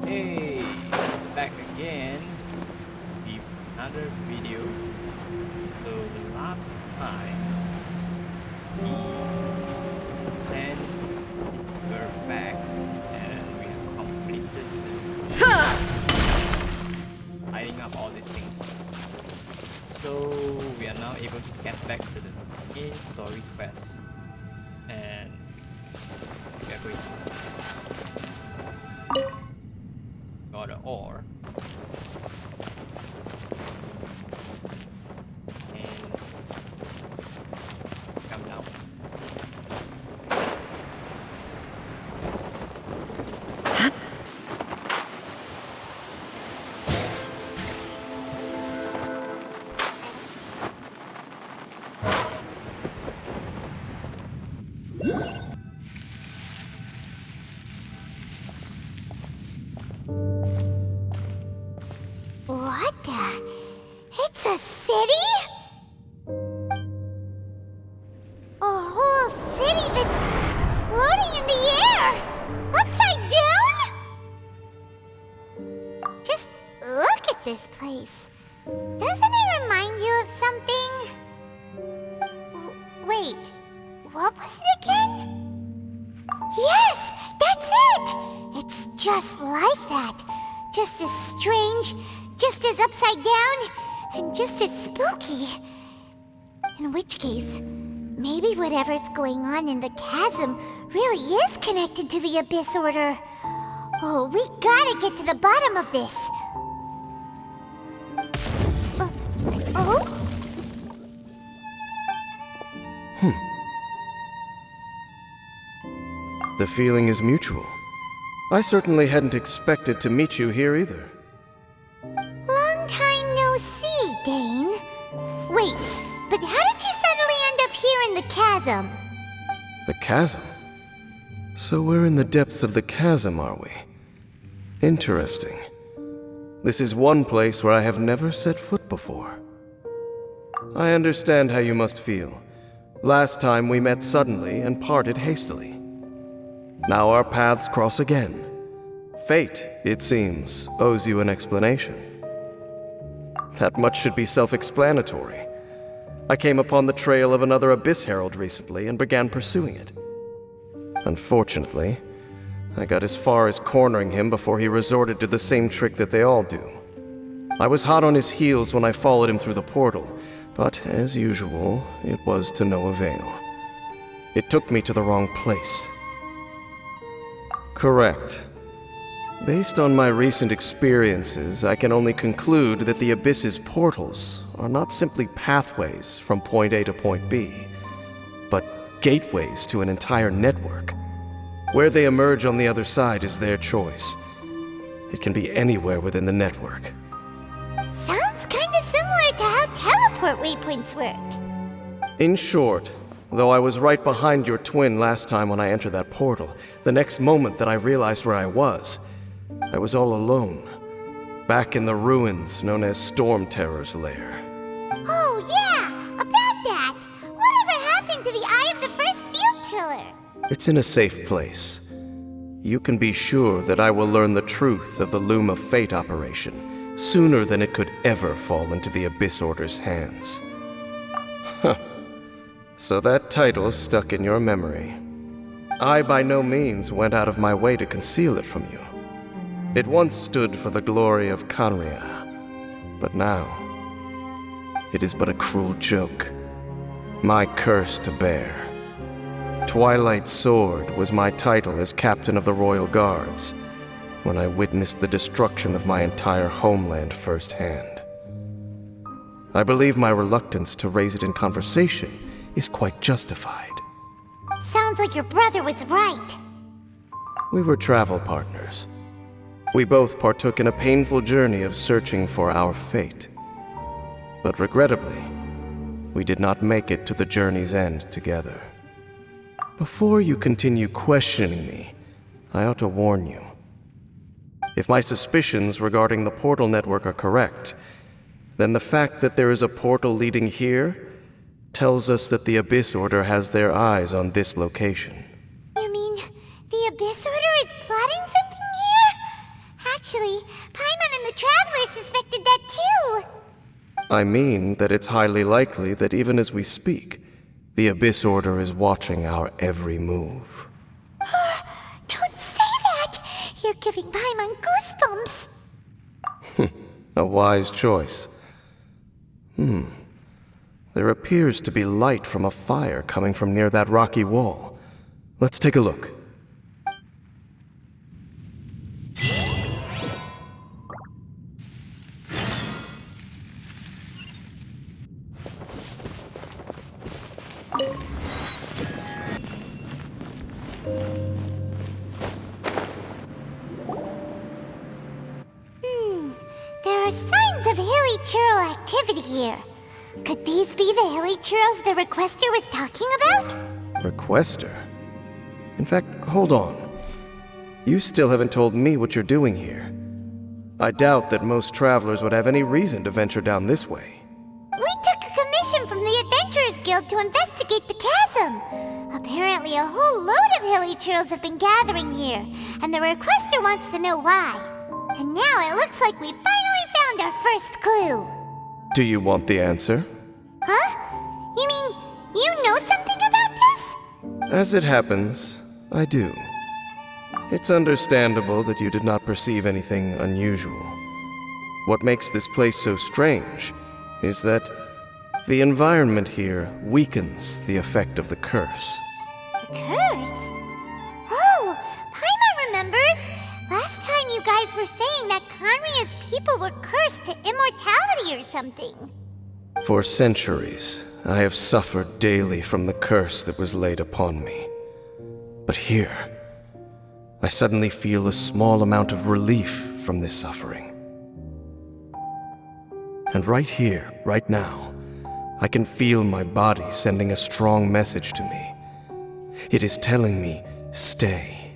Hey, back again with another video. So the last time he sent his girl back and we have completed lining up all these things. So we are now able to get back to the main story quest and we are going to got an ore and come down. What the? It's a city? A whole city that's floating in the air! Upside down? Just look at this place. Doesn't it remind you of something? Wait, what was it again? Yes, that's it! It's just like that. Just as strange, just as upside down, and just as spooky. In which case, maybe whatever's going on in the chasm really is connected to the Abyss Order. Oh, we gotta get to the bottom of this. Oh? The feeling is mutual. I certainly hadn't expected to meet you here either. Long time no see, Dane. Wait, but how did you suddenly end up here in the chasm? The chasm? So we're in the depths of the chasm, are we? Interesting. This is one place where I have never set foot before. I understand how you must feel. Last time we met suddenly and parted hastily. Now our paths cross again. Fate, it seems, owes you an explanation. That much should be self-explanatory. I came upon the trail of another Abyss Herald recently and began pursuing it. Unfortunately, I got as far as cornering him before he resorted to the same trick that they all do. I was hot on his heels when I followed him through the portal, but as usual, it was to no avail. It took me to the wrong place. Correct. Based on my recent experiences, I can only conclude that the Abyss's portals are not simply pathways from point A to point B, but gateways to an entire network. Where they emerge on the other side is their choice. It can be anywhere within the network. Sounds kinda similar to how teleport waypoints work. In short, though I was right behind your twin last time when I entered that portal, the next moment that I realized where I was all alone, back in the ruins known as Storm Terror's lair. Oh yeah, about that. Whatever happened to the Eye of the First Field Tiller? It's in a safe place. You can be sure that I will learn the truth of the Loom of Fate operation sooner than it could ever fall into the Abyss Order's hands. Huh. So that title stuck in your memory. I by no means went out of my way to conceal it from you. It once stood for the glory of Kanria, but now it is but a cruel joke. My curse to bear. Twilight Sword was my title as captain of the Royal Guards when I witnessed the destruction of my entire homeland firsthand. I believe my reluctance to raise it in conversation is quite justified. Sounds like your brother was right. We were travel partners. We both partook in a painful journey of searching for our fate. But regrettably, we did not make it to the journey's end together. Before you continue questioning me, I ought to warn you. If my suspicions regarding the portal network are correct, then the fact that there is a portal leading here tells us that the Abyss Order has their eyes on this location. You mean the Abyss Order is plotting something here? Actually, Paimon and the Traveler suspected that too. I mean that it's highly likely that even as we speak, the Abyss Order is watching our every move. Don't say that! You're giving Paimon goosebumps. A wise choice. There appears to be light from a fire coming from near that rocky wall. Let's take a look. There are signs of hilichurl activity here. Could these be the hilichurls the Requester was talking about? Requester? In fact, hold on. You still haven't told me what you're doing here. I doubt that most travelers would have any reason to venture down this way. We took a commission from the Adventurers Guild to investigate the chasm. Apparently a whole load of hilichurls have been gathering here, and the Requester wants to know why. And now it looks like we finally found our first clue. Do you want the answer? Huh? You mean you know something about this? As it happens, I do. It's understandable that you did not perceive anything unusual. What makes this place so strange is that the environment here weakens the effect of the curse. The curse? Oh, Paimon remembers! Last time you guys were saying that Conria's people were cursed to immortality or something. For centuries, I have suffered daily from the curse that was laid upon me. But here, I suddenly feel a small amount of relief from this suffering. And right here, right now, I can feel my body sending a strong message to me. It is telling me, stay.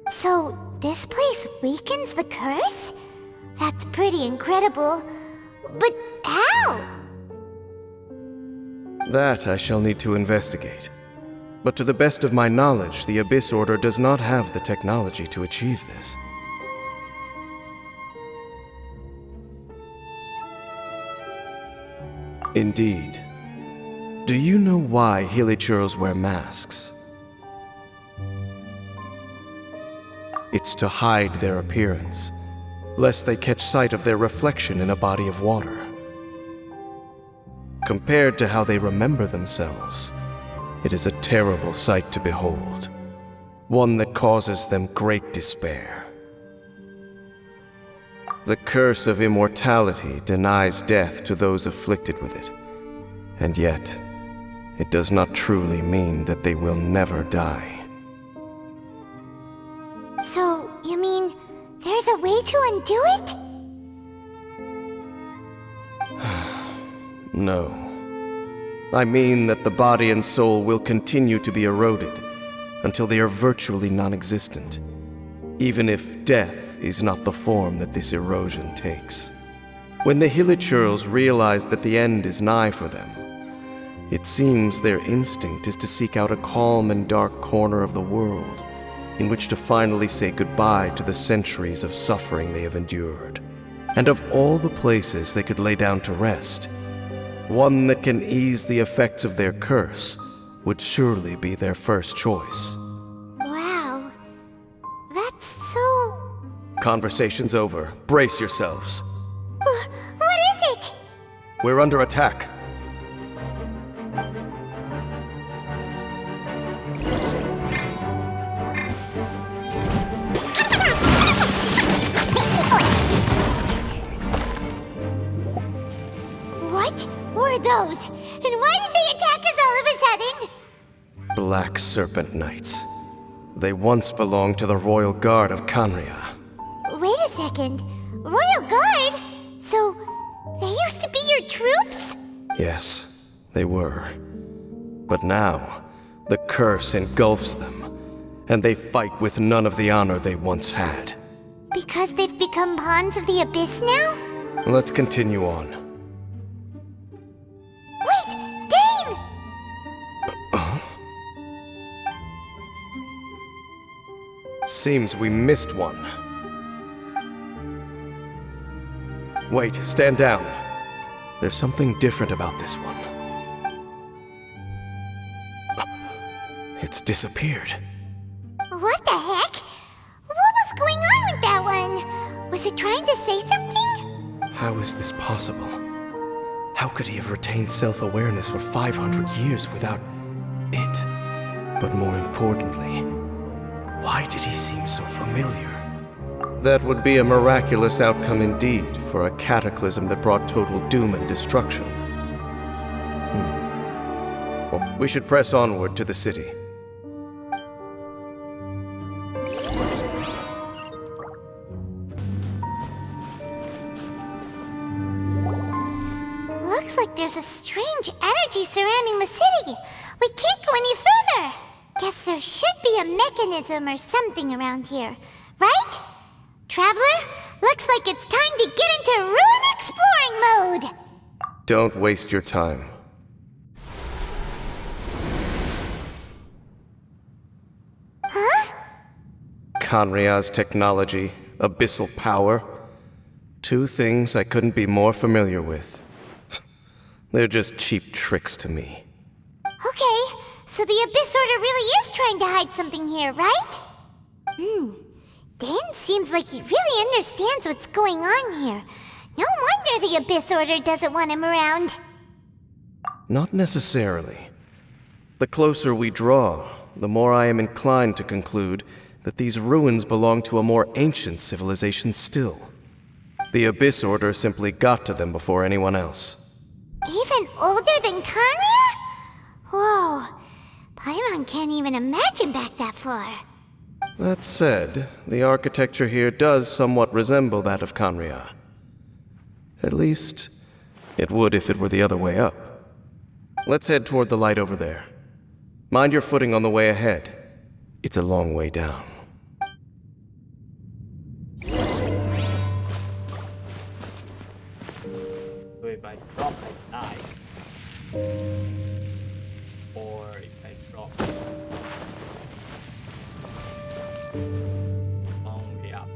So, this place weakens the curse? That's pretty incredible. But how? That I shall need to investigate. But to the best of my knowledge, the Abyss Order does not have the technology to achieve this. Indeed. Do you know why hilichurls wear masks? It's to hide their appearance, lest they catch sight of their reflection in a body of water. Compared to how they remember themselves, it is a terrible sight to behold, one that causes them great despair. The curse of immortality denies death to those afflicted with it, and yet, it does not truly mean that they will never die. So, you mean there's a way to undo it? No. I mean that the body and soul will continue to be eroded until they are virtually non-existent, even if death is not the form that this erosion takes. When the hilichurls realize that the end is nigh for them, it seems their instinct is to seek out a calm and dark corner of the world in which to finally say goodbye to the centuries of suffering they have endured. And of all the places they could lay down to rest, one that can ease the effects of their curse would surely be their first choice. Wow. That's so... Conversation's over. Brace yourselves. What is it? We're under attack. What were those? And why did they attack us all of a sudden? Black Serpent Knights. They once belonged to the Royal Guard of Conria. Wait a second. Royal Guard? So, they used to be your troops? Yes, they were. But now, the curse engulfs them, and they fight with none of the honor they once had. Because they've become pawns of the Abyss now? Let's continue on. Wait! Dane! Seems we missed one. Wait, stand down. There's something different about this one. It's disappeared. What the heck? What was going on with that one? Was it trying to say something? How is this possible? How could he have retained self-awareness for 500 years without it? But more importantly, why did he seem so familiar? That would be a miraculous outcome indeed for a cataclysm that brought total doom and destruction. Well, we should press onward to the city. Looks like there's a strange energy surrounding the city. We can't go any further. Guess there should be a mechanism or something around here, right? Traveler, looks like it's time to get into ruin exploring mode. Don't waste your time. Huh? Kanria's technology, abyssal power. Two things I couldn't be more familiar with. They're just cheap tricks to me. Okay, so the Abyss Order really is trying to hide something here, right? Dan seems like he really understands what's going on here. No wonder the Abyss Order doesn't want him around. Not necessarily. The closer we draw, the more I am inclined to conclude that these ruins belong to a more ancient civilization still. The Abyss Order simply got to them before anyone else. Even older than Kanria? Whoa, Paimon can't even imagine back that far. That said, the architecture here does somewhat resemble that of Kanria. At least, it would if it were the other way up. Let's head toward the light over there. Mind your footing on the way ahead. It's a long way down. So if I drop, I die. Or if I drop long way up.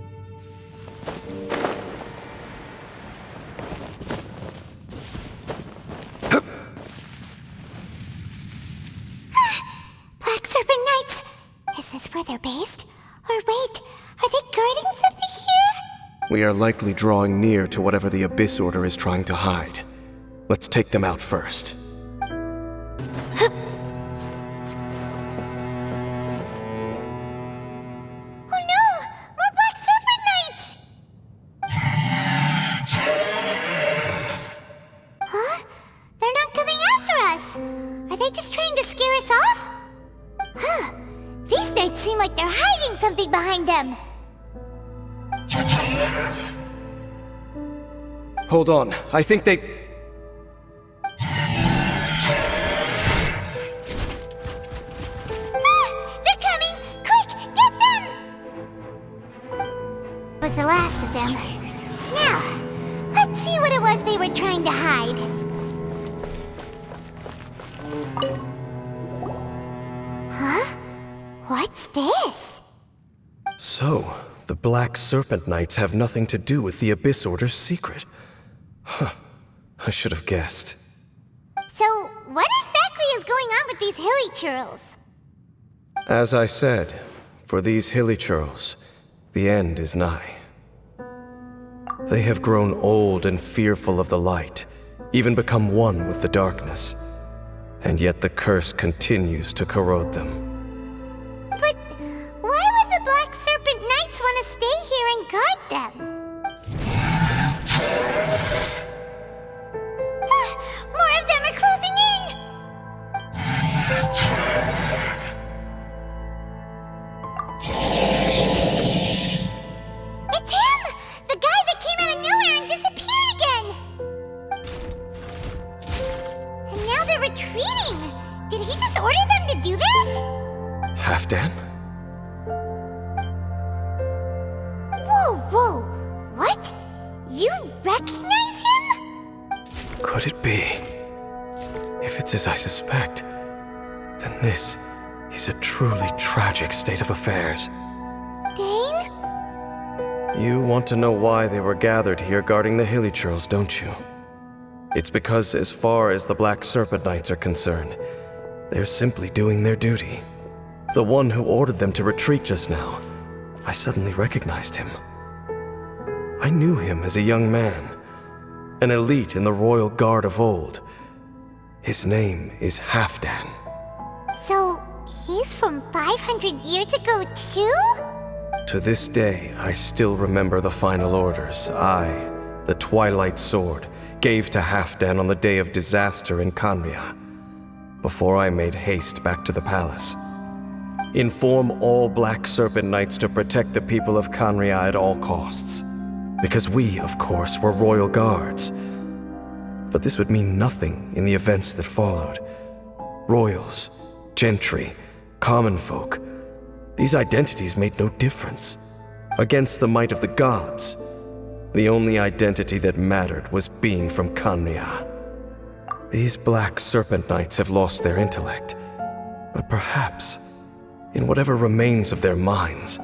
Black Serpent Knights! Is this where they're based? Or wait, are they guarding something here? We are likely drawing near to whatever the Abyss Order is trying to hide. Let's take them out first. Oh no! More Black Serpent Knights! Huh? They're not coming after us! Are they just trying to scare us off? Huh. These knights seem like they're hiding something behind them. Hold on, I think they... They're coming! Quick, get them! Was the last of them. Now, let's see what it was they were trying to hide. Huh? What's this? So, the Black Serpent Knights have nothing to do with the Abyss Order's secret. Huh. I should have guessed. So, what exactly is going on with these hilichurls? As I said, for these hilichurls, the end is nigh. They have grown old and fearful of the light, even become one with the darkness. And yet the curse continues to corrode them. But why would the Black Serpent Knights want to stay here and guard them? More of them are closing in! It's him! The guy that came out of nowhere and disappeared again! And now they're retreating! Did he just order them to do that? Halfdan? Whoa, whoa! What? You recognize him? Could it be? If it's as I suspect, then this is a truly tragic state of affairs. Dane? You want to know why they were gathered here guarding the hilichurls, don't you? It's because as far as the Black Serpent Knights are concerned, they're simply doing their duty. The one who ordered them to retreat just now, I suddenly recognized him. I knew him as a young man, an elite in the royal guard of old. His name is Halfdan. So, he's from 500 years ago too? To this day, I still remember the final orders I, the Twilight Sword, gave to Halfdan on the day of disaster in Kanria, before I made haste back to the palace. Inform all Black Serpent Knights to protect the people of Kanria at all costs. Because we, of course, were royal guards. But this would mean nothing in the events that followed. Royals, gentry, common folk, these identities made no difference. Against the might of the gods, the only identity that mattered was being from Kanria. These Black Serpent Knights have lost their intellect, but perhaps, in whatever remains of their minds,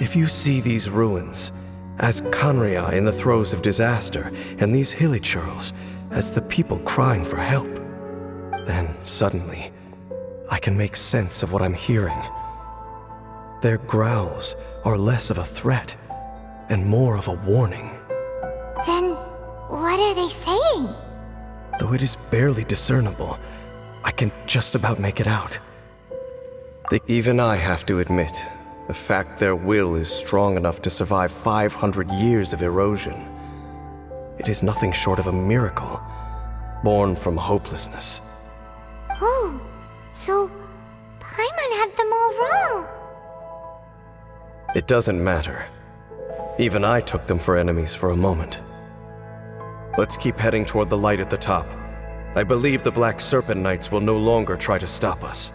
if you see these ruins as Kanria in the throes of disaster, and these hilichurls as the people crying for help, then suddenly I can make sense of what I'm hearing. Their growls are less of a threat and more of a warning. Then, what are they saying? Though it is barely discernible, I can just about make it out. Even I have to admit, the fact their will is strong enough to survive 500 years of erosion. It is nothing short of a miracle, born from hopelessness. Oh, so Paimon had them all wrong. It doesn't matter. Even I took them for enemies for a moment. Let's keep heading toward the light at the top. I believe the Black Serpent Knights will no longer try to stop us.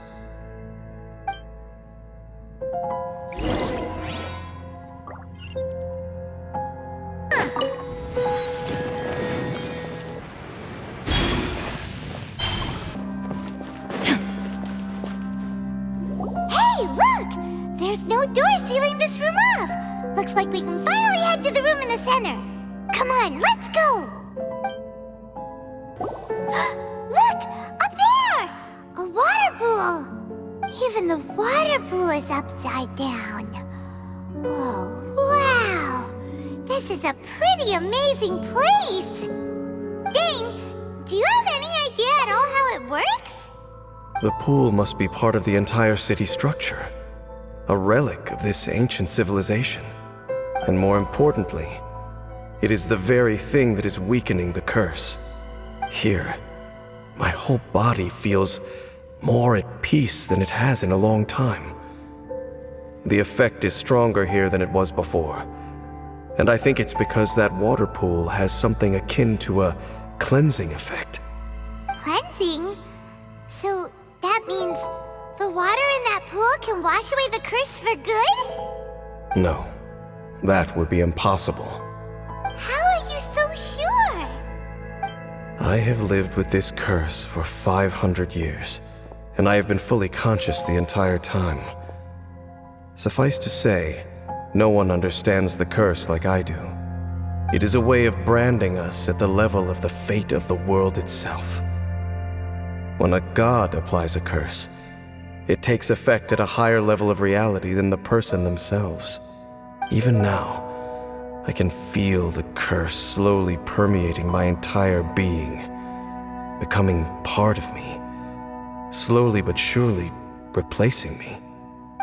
Hey, look! There's no door sealing this room off. Looks like we can finally head to the room in the center. Come on, let's go! Look! Up there! A water pool! Even the water pool is upside down. Oh, wow! This is a pretty amazing place! Dane, do you have any idea at all how it works? The pool must be part of the entire city structure, a relic of this ancient civilization. And more importantly, it is the very thing that is weakening the curse. Here, my whole body feels more at peace than it has in a long time. The effect is stronger here than it was before, and I think it's because that water pool has something akin to a cleansing effect. Cleansing? So that means the water in that pool can wash away the curse for good? No, that would be impossible. How are you so sure? I have lived with this curse for 500 years, and I have been fully conscious the entire time. Suffice to say, no one understands the curse like I do. It is a way of branding us at the level of the fate of the world itself. When a god applies a curse, it takes effect at a higher level of reality than the person themselves. Even now, I can feel the curse slowly permeating my entire being, becoming part of me, slowly but surely replacing me.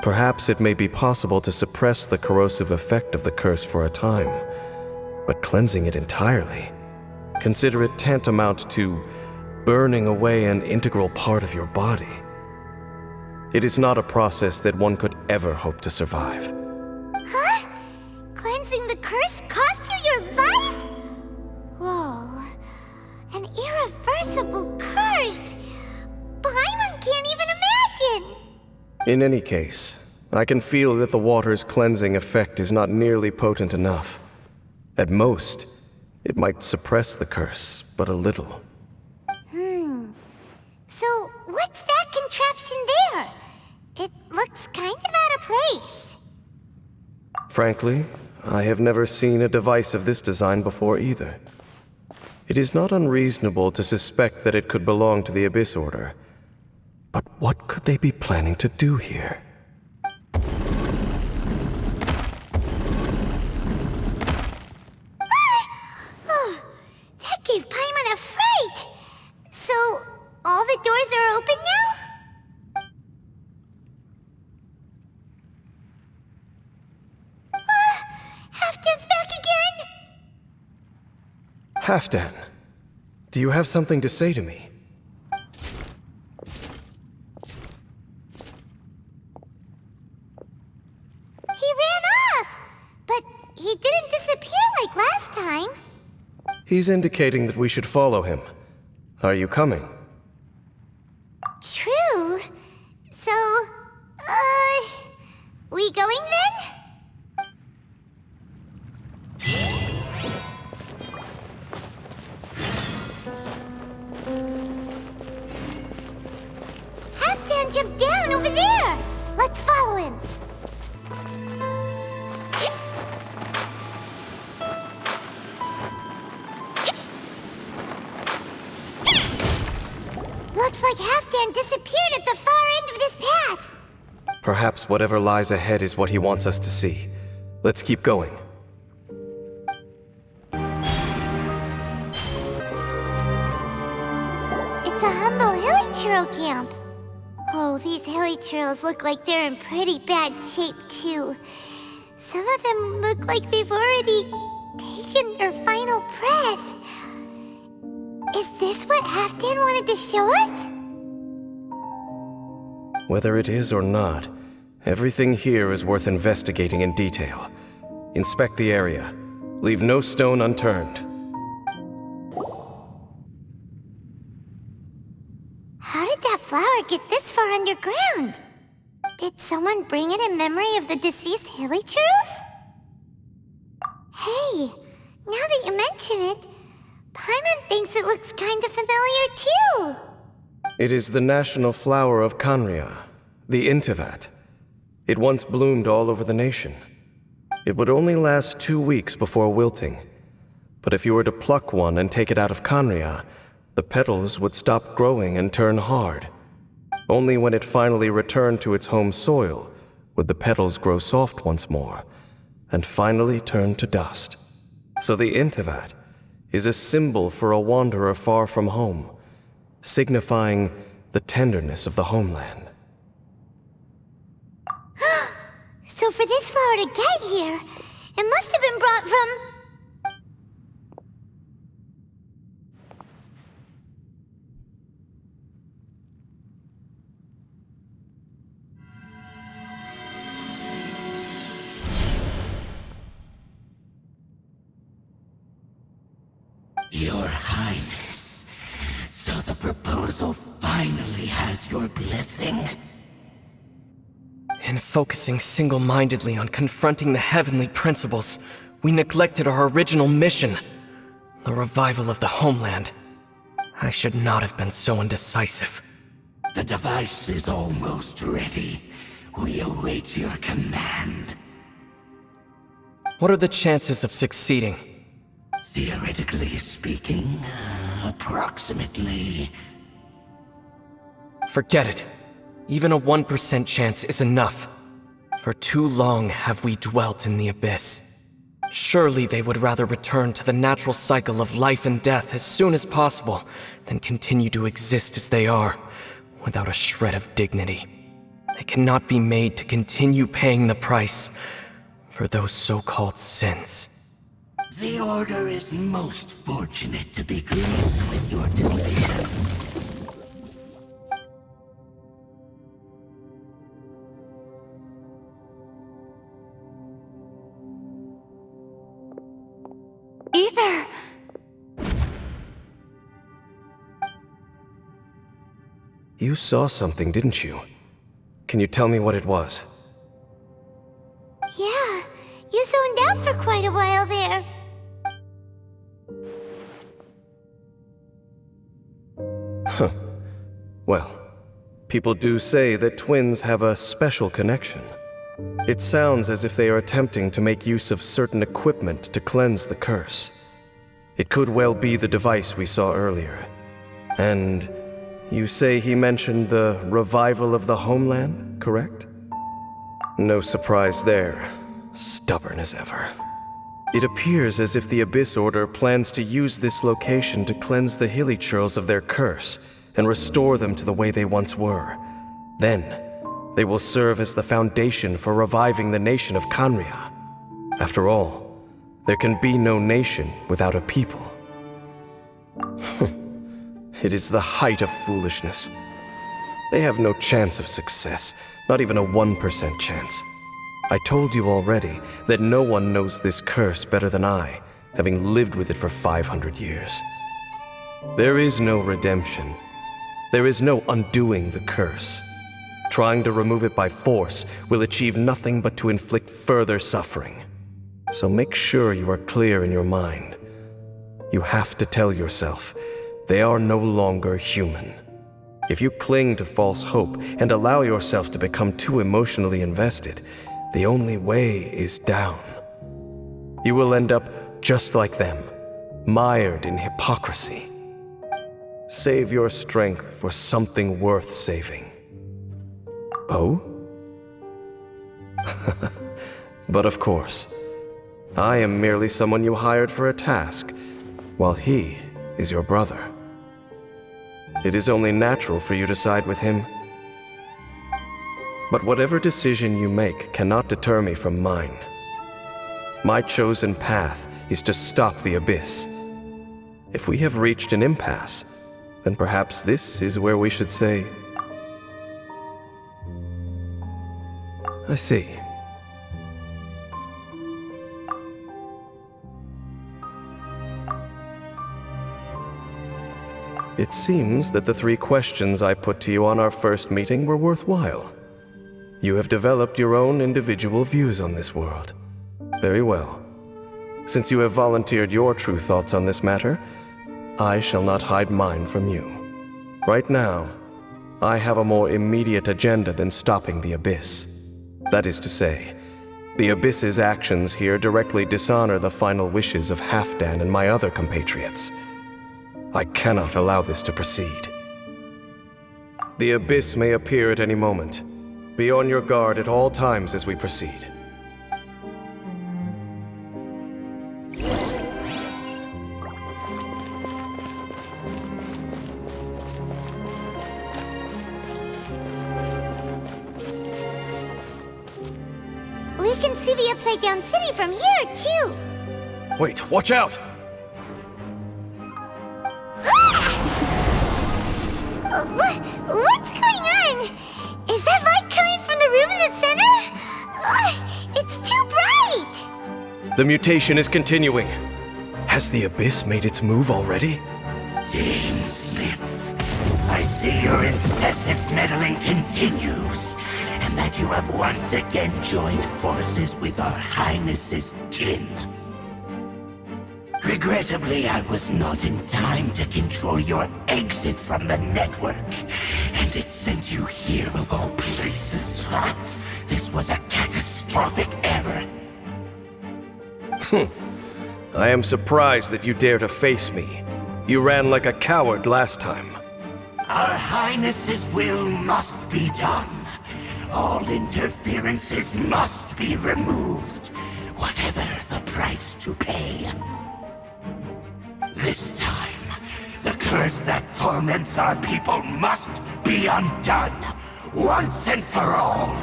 Perhaps it may be possible to suppress the corrosive effect of the curse for a time, but cleansing it entirely, consider it tantamount to burning away an integral part of your body. It is not a process that one could ever hope to survive. Huh? Cleansing the curse cost you your life? Whoa. An irreversible curse. Paimon can't even imagine. In any case, I can feel that the water's cleansing effect is not nearly potent enough. At most, it might suppress the curse, but a little. So, what's that contraption there? It looks kind of out of place. Frankly, I have never seen a device of this design before either. It is not unreasonable to suspect that it could belong to the Abyss Order. But what could they be planning to do here? Oh, that gave Paimon a fright! So, all the doors are open now? Halfdan's back again! Halfdan, do you have something to say to me? He ran off! But he didn't disappear like last time. He's indicating that we should follow him. Are you coming? True. So, we going then? Halfdan jumped down over there! Let's follow him. Looks like Halfdan disappeared at the far end of this path. Perhaps whatever lies ahead is what he wants us to see. Let's keep going. It's a humble hilichurl camp. Oh, these hilichurls look like they're in pretty bad shape, too. Some of them look like they've already taken their final breath. Is this what Halfdan wanted to show us? Whether it is or not, everything here is worth investigating in detail. Inspect the area. Leave no stone unturned. How did that flower get this far underground? Did someone bring it in memory of the deceased hilichurls? Hey, now that you mention it, Paimon thinks it looks kind of familiar too. It is the national flower of Khaenri'ah, the Intivat. It once bloomed all over the nation. It would only last 2 weeks before wilting. But if you were to pluck one and take it out of Khaenri'ah, the petals would stop growing and turn hard. Only when it finally returned to its home soil would the petals grow soft once more, and finally turn to dust. So the Intivat is a symbol for a wanderer far from home, signifying the tenderness of the homeland. So for this flower to get here, it must have been brought from... Your Highness, so the proposal finally has your blessing? In focusing single-mindedly on confronting the heavenly principles, we neglected our original mission, the revival of the homeland. I should not have been so indecisive. The device is almost ready. We await your command. What are the chances of succeeding? Theoretically speaking, approximately. Forget it. Even a 1% chance is enough. For too long have we dwelt in the abyss. Surely they would rather return to the natural cycle of life and death as soon as possible than continue to exist as they are, without a shred of dignity. They cannot be made to continue paying the price for those so-called sins. The Order is most fortunate to be graced with your decision. Ether! You saw something, didn't you? Can you tell me what it was? Yeah, you zoned out for quite a while there. Huh. Well, people do say that twins have a special connection. It sounds as if they are attempting to make use of certain equipment to cleanse the curse. It could well be the device we saw earlier. And you say he mentioned the revival of the homeland, correct? No surprise there. Stubborn as ever. It appears as if the Abyss Order plans to use this location to cleanse the hilichurls of their curse and restore them to the way they once were. Then, they will serve as the foundation for reviving the nation of Kanria. After all, there can be no nation without a people. It is the height of foolishness. They have no chance of success, not even a 1% chance. I told you already that no one knows this curse better than I, having lived with it for 500 years. There is no redemption. There is no undoing the curse. Trying to remove it by force will achieve nothing but to inflict further suffering. So make sure you are clear in your mind. You have to tell yourself, they are no longer human. If you cling to false hope and allow yourself to become too emotionally invested, the only way is down. You will end up just like them, mired in hypocrisy. Save your strength for something worth saving. Oh? But of course, I am merely someone you hired for a task, while he is your brother. It is only natural for you to side with him. But whatever decision you make cannot deter me from mine. My chosen path is to stop the Abyss. If we have reached an impasse, then perhaps this is where we should say, I see. It seems that the 3 questions I put to you on our first meeting were worthwhile. You have developed your own individual views on this world. Very well. Since you have volunteered your true thoughts on this matter, I shall not hide mine from you. Right now, I have a more immediate agenda than stopping the Abyss. That is to say, the Abyss's actions here directly dishonor the final wishes of Halfdan and my other compatriots. I cannot allow this to proceed. The Abyss may appear at any moment. Be on your guard at all times as we proceed. We can see the Upside Down City from here, too. Wait, watch out! What's going on? Is that light coming from the room in the center? It's too bright! The mutation is continuing. Has the Abyss made its move already? Dame Smith, I see your incessant meddling continues, and that you have once again joined forces with our Highness's kin. Regrettably, I was not in time to control your exit from the network, and it sent you here of all places. This was a catastrophic error. I am surprised that you dare to face me. You ran like a coward last time. Our Highness's will must be done. All interferences must be removed, whatever the price to pay. This time, the curse that torments our people must be undone, once and for all.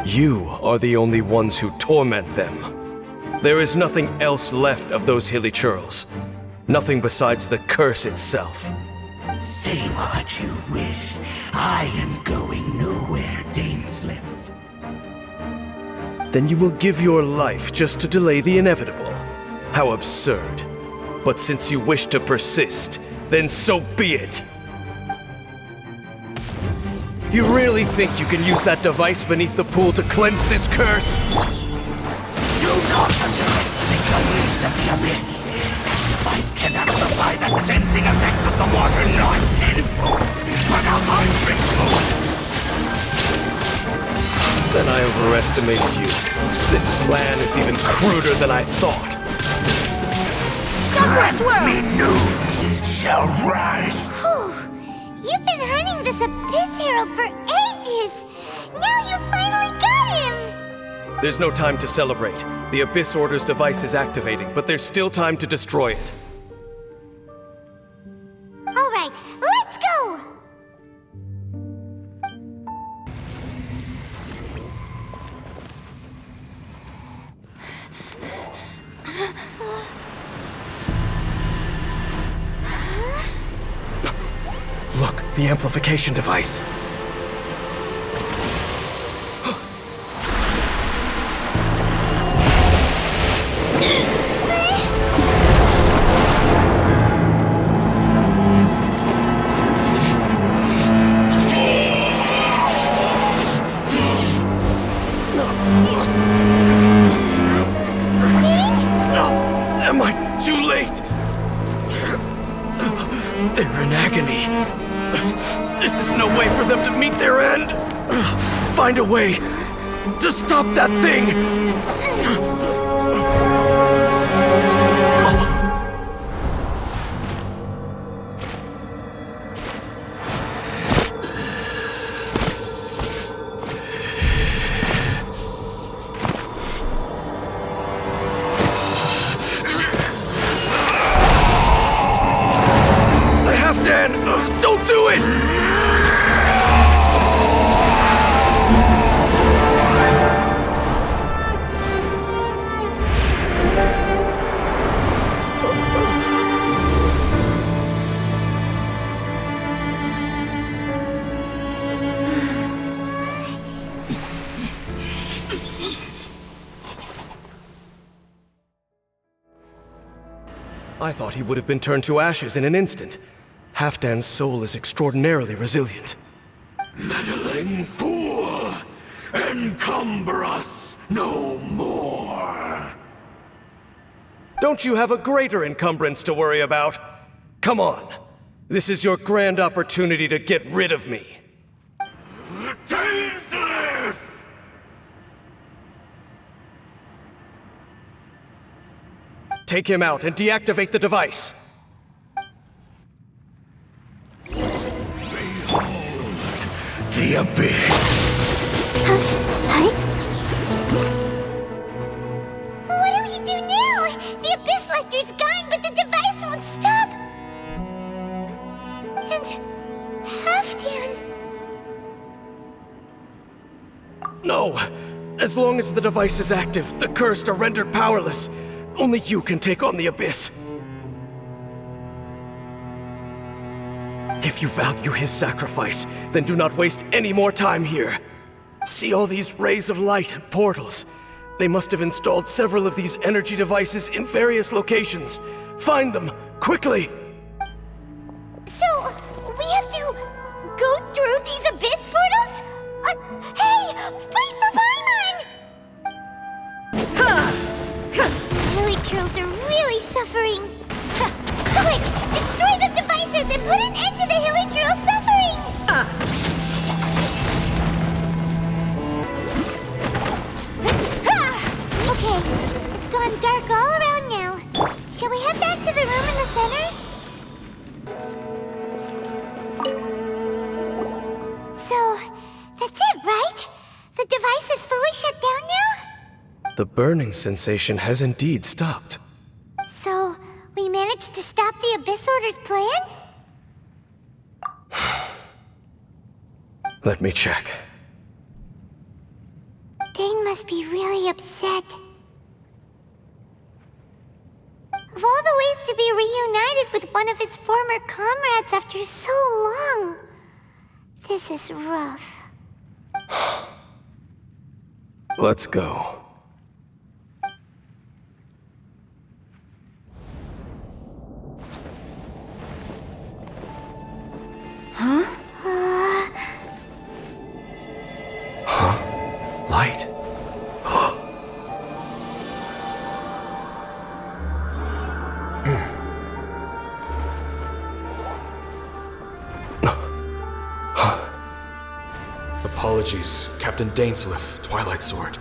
You are the only ones who torment them. There is nothing else left of those hilichurls. Nothing besides the curse itself. Say what you wish. I am going nowhere, Dainsliff. Then you will give your life just to delay the inevitable. How absurd. But since you wish to persist, then so be it. You really think you can use that device beneath the pool to cleanse this curse? Do not underestimate the waves of the Abyss. That device cannot supply the cleansing effects of the water not tenfold, but 100-fold. Then I overestimated you. This plan is even cruder than I thought. Noon shall rise. Whew. You've been hunting this Abyss Herald for ages. Now you finally got him. There's no time to celebrate. The Abyss Order's device is activating, but there's still time to destroy it. All right, let's go. Look, the amplification device. Am I too late? They're in agony. This is no way for them to meet their end. Find a way to stop that thing. Dan, don't do it! I thought he would have been turned to ashes in an instant. Halfdan's soul is extraordinarily resilient. Meddling fool! Encumber us no more! Don't you have a greater encumbrance to worry about? Come on. This is your grand opportunity to get rid of me. Taser! Take him out and deactivate the device. The Abyss! What do we do now? The Abyss Lecter's gone, but the device won't stop. And Halfdan. No. As long as the device is active, the cursed are rendered powerless. Only you can take on the Abyss. If you value his sacrifice, then do not waste any more time here. See all these rays of light and portals? They must have installed several of these energy devices in various locations. Find them, quickly! So, we have to go through these Abyss portals? Hey! Wait for Paimon! Hilichurls are really suffering. Quick! Destroy the devices and put an end to the hilichurl suffering! Okay, it's gone dark all around now. Shall we head back to the room in the center? So, that's it, right? The device is fully shut down now? The burning sensation has indeed stopped. So, we managed to stop the Abyss Order's plan? Let me check. Dane must be really upset. Of all the ways to be reunited with one of his former comrades after so long, this is rough. Let's go. Light. apologies, Captain Dainsliff, Twilight Sword.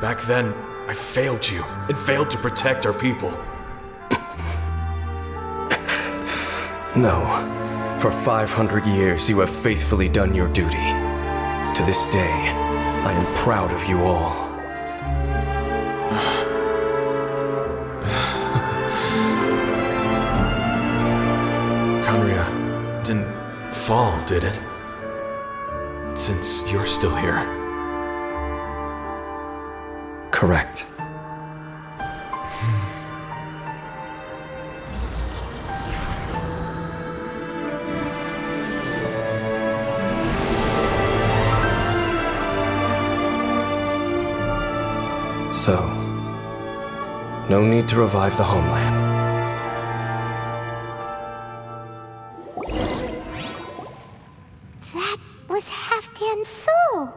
Back then, I failed you, and failed to protect our people. No. For 500 years, you have faithfully done your duty. To this day, I am proud of you all. Conria didn't fall, did it? Since you're still here. Correct. So, no need to revive the homeland. That was Halfdan's soul.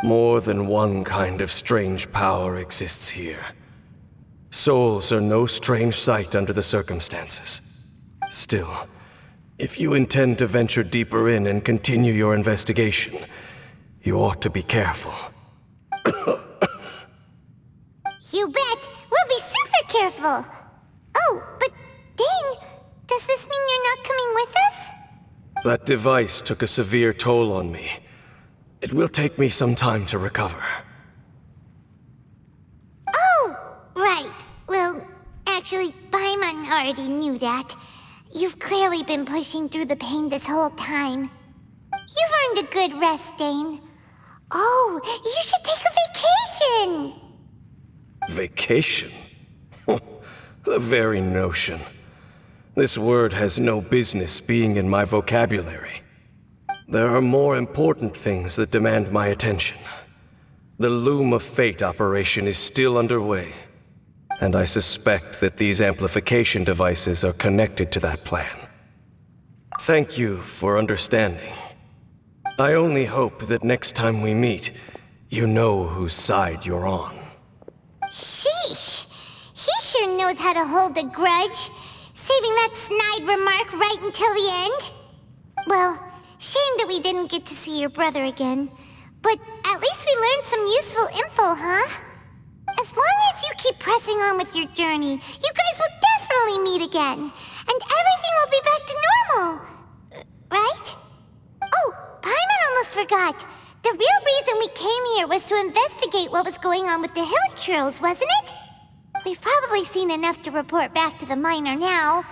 More than one kind of strange power exists here. Souls are no strange sight under the circumstances. Still, if you intend to venture deeper in and continue your investigation, you ought to be careful. You bet. We'll be super careful. Oh, but Dane, does this mean you're not coming with us? That device took a severe toll on me. It will take me some time to recover. Oh, right. Well, actually, Paimon already knew that. You've clearly been pushing through the pain this whole time. You've earned a good rest, Dane. Oh, you should take a vacation! Vacation? The very notion. This word has no business being in my vocabulary. There are more important things that demand my attention. The Loom of Fate operation is still underway, and I suspect that these amplification devices are connected to that plan. Thank you for understanding. I only hope that next time we meet, you know whose side you're on. Sheesh. He sure knows how to hold a grudge, saving that snide remark right until the end. Well, shame that we didn't get to see your brother again, but at least we learned some useful info, huh? As long as you keep pressing on with your journey, you guys will definitely meet again, and everything will be back to normal. Right? Oh, Paimon almost forgot. The real reason we came here was to investigate what was going on with the hilichurls, wasn't it? We've probably seen enough to report back to the miner now,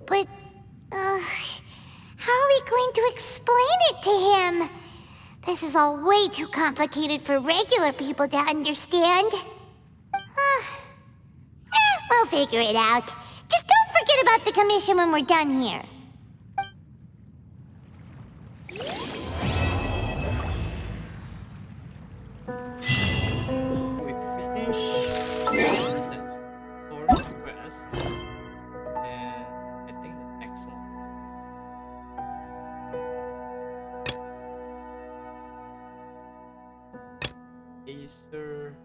but, how are we going to explain it to him? This is all way too complicated for regular people to understand. We'll figure it out. Just don't forget about the commission when we're done here. We finish the story quest, and I think the next one. Acer